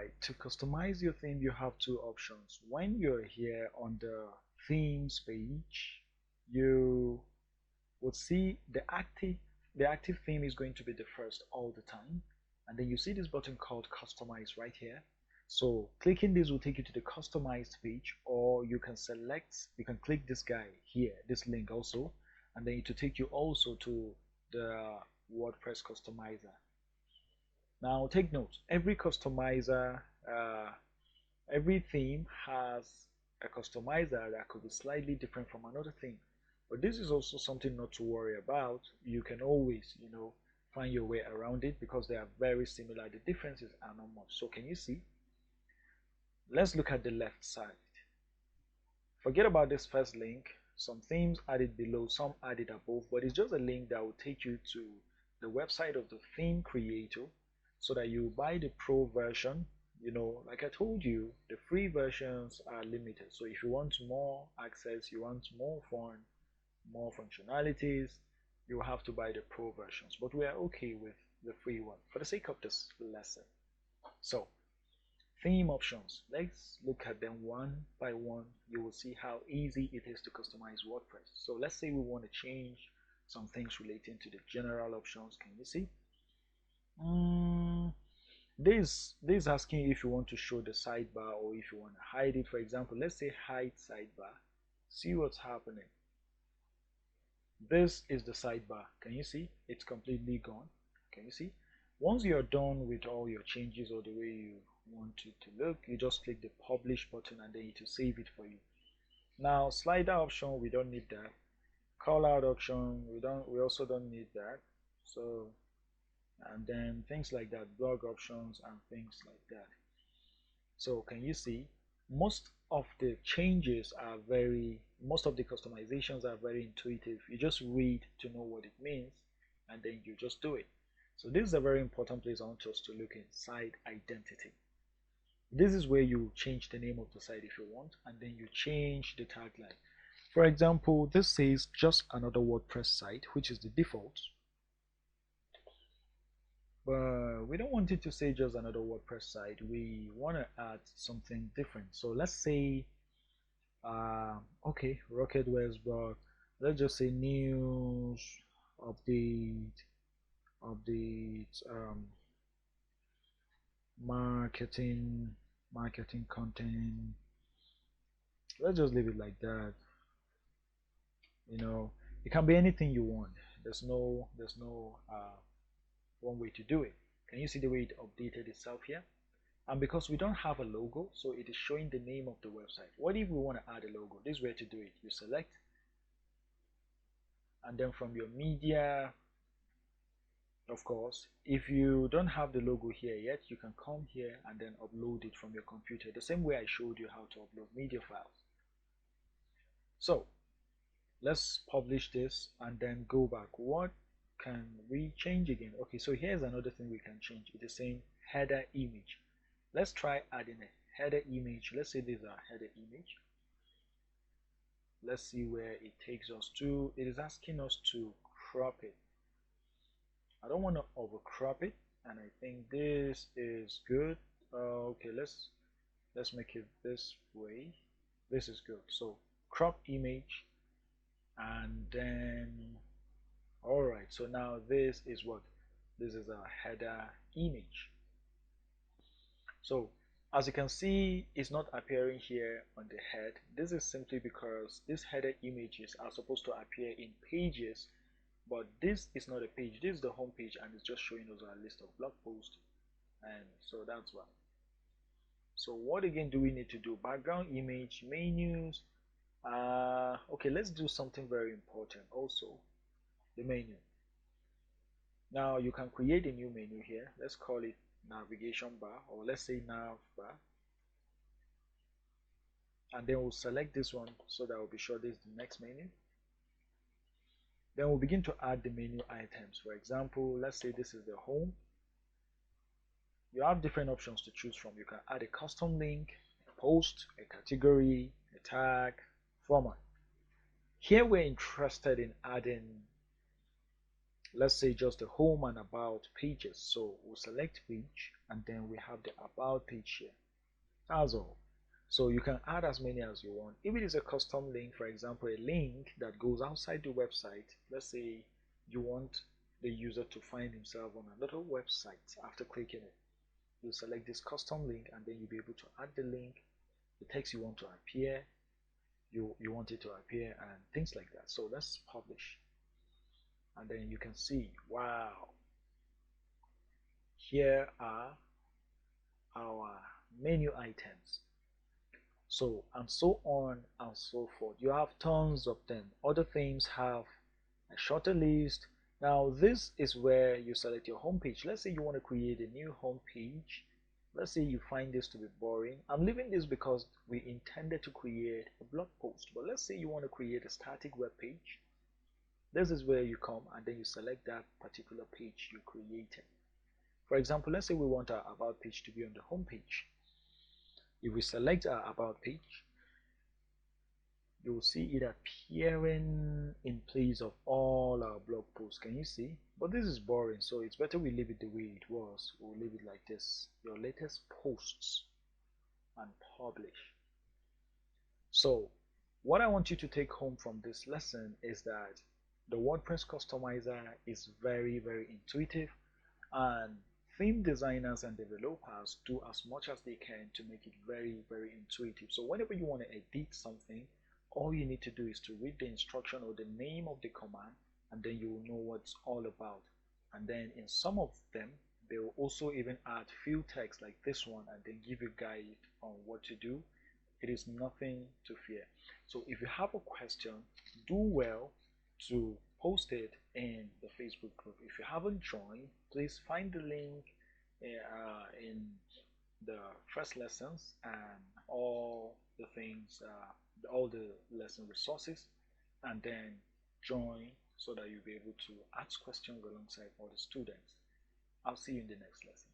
Alright, to customize your theme, you have two options. When you're here on the themes page, you would see the active theme is going to be the first all the time, and then you see this button called Customize right here. So clicking this will take you to the customized page, or you can click this guy here, this link also, and then it will take you also to the WordPress Customizer. Now take note, every customizer, every theme has a customizer that could be slightly different from another theme. But this is also something not to worry about. You can always, find your way around it because they are very similar. The differences are not much. So can you see? Let's look at the left side. Forget about this first link. Some themes added below, some added above, but it's just a link that will take you to the website of the theme creator so that you buy the pro version. Like I told you, the free versions are limited. So if you want more access, you want more fun, more functionalities, you have to buy the pro versions. But we are okay with the free one for the sake of this lesson. So theme options, let's look at them one by one. You will see how easy it is to customize WordPress. So let's say we want to change some things relating to the general options. Can you see? This is asking if you want to show the sidebar or if you want to hide it. For example, let's say hide sidebar. See what's happening. This is the sidebar. Can you see? It's completely gone. Can you see? Once you're done with all your changes or the way you want it to look, you just click the publish button and then it will save it for you. Now slider option, we don't need that. Call out option, we also don't need that. So, and then things like that, blog options and things like that. So can you see, most of the customizations are very intuitive. You just read to know what it means and then you just do it. So this is a very important place I want us to look in: site identity. This is where you change the name of the site if you want, and then you change the tagline. For example, this says just another WordPress site, which is the default. But we don't want it to say just another WordPress site. We want to add something different. So let's say, okay, Rocket Westbrook. Let's just say news, update, marketing content. Let's just leave it like that. It can be anything you want. There's no one way to do it. Can you see the way it updated itself here? And because we don't have a logo, so it is showing the name of the website. What if we want to add a logo? This is where to do it. You select, and then from your media, of course, if you don't have the logo here yet, you can come here and then upload it from your computer, the same way I showed you how to upload media files. So let's publish this and then go back. What can we change again? Okay, so here's another thing we can change. It is saying header image. Let's try adding a header image. Let's say this is our header image. Let's see where it takes us to. It is asking us to crop it. I don't want to overcrop it, and I think this is good. Okay, let's make it this way. This is good. So crop image, and then alright, so now this is our header image. So as you can see, it's not appearing here on the head. This is simply because these header images are supposed to appear in pages, but this is not a page. This is the home page, and it's just showing us our list of blog posts, and so that's why. So what again do we need to do? Background image, menus. Okay, let's do something very important also, the menu. Now you can create a new menu here. Let's call it navigation bar, or let's say nav bar, and then we'll select this one so that we'll be sure this is the next menu. Then we'll begin to add the menu items. For example, let's say this is the home. You have different options to choose from. You can add a custom link, a post, a category, a tag, format. Here we're interested in adding, let's say, just the home and about pages. So we'll select page, and then we have the about page here. That's all. So you can add as many as you want. If it is a custom link, for example, a link that goes outside the website, let's say you want the user to find himself on another website after clicking it, you select this custom link and then you'll be able to add the link, the text you want to appear, you want it to appear, and things like that. So let's publish, and then you can see, wow, here are our menu items, so and so on and so forth. You have tons of them. Other themes have a shorter list. Now this is where you select your home page. Let's say you want to create a new home page. Let's say you find this to be boring. I'm leaving this because we intended to create a blog post, but let's say you want to create a static web page. This is where you come and then you select that particular page you created. For example, let's say we want our about page to be on the home page. If we select our about page, you will see it appearing in place of all our blog posts. Can you see? But this is boring, so it's better we leave it the way it was. We'll leave it like this: your latest posts, and publish. So what I want you to take home from this lesson is that the WordPress Customizer is very, very intuitive, and theme designers and developers do as much as they can to make it very, very intuitive. So whenever you want to edit something, all you need to do is to read the instruction or the name of the command, and then you will know what it's all about. And then in some of them, they will also even add field text like this one and then give you a guide on what to do. It is nothing to fear. So if you have a question, do well to post it in the Facebook group. If you haven't joined, please find the link in the first lessons and all the things, all the lesson resources, and then join so that you'll be able to ask questions alongside all the students. I'll see you in the next lesson.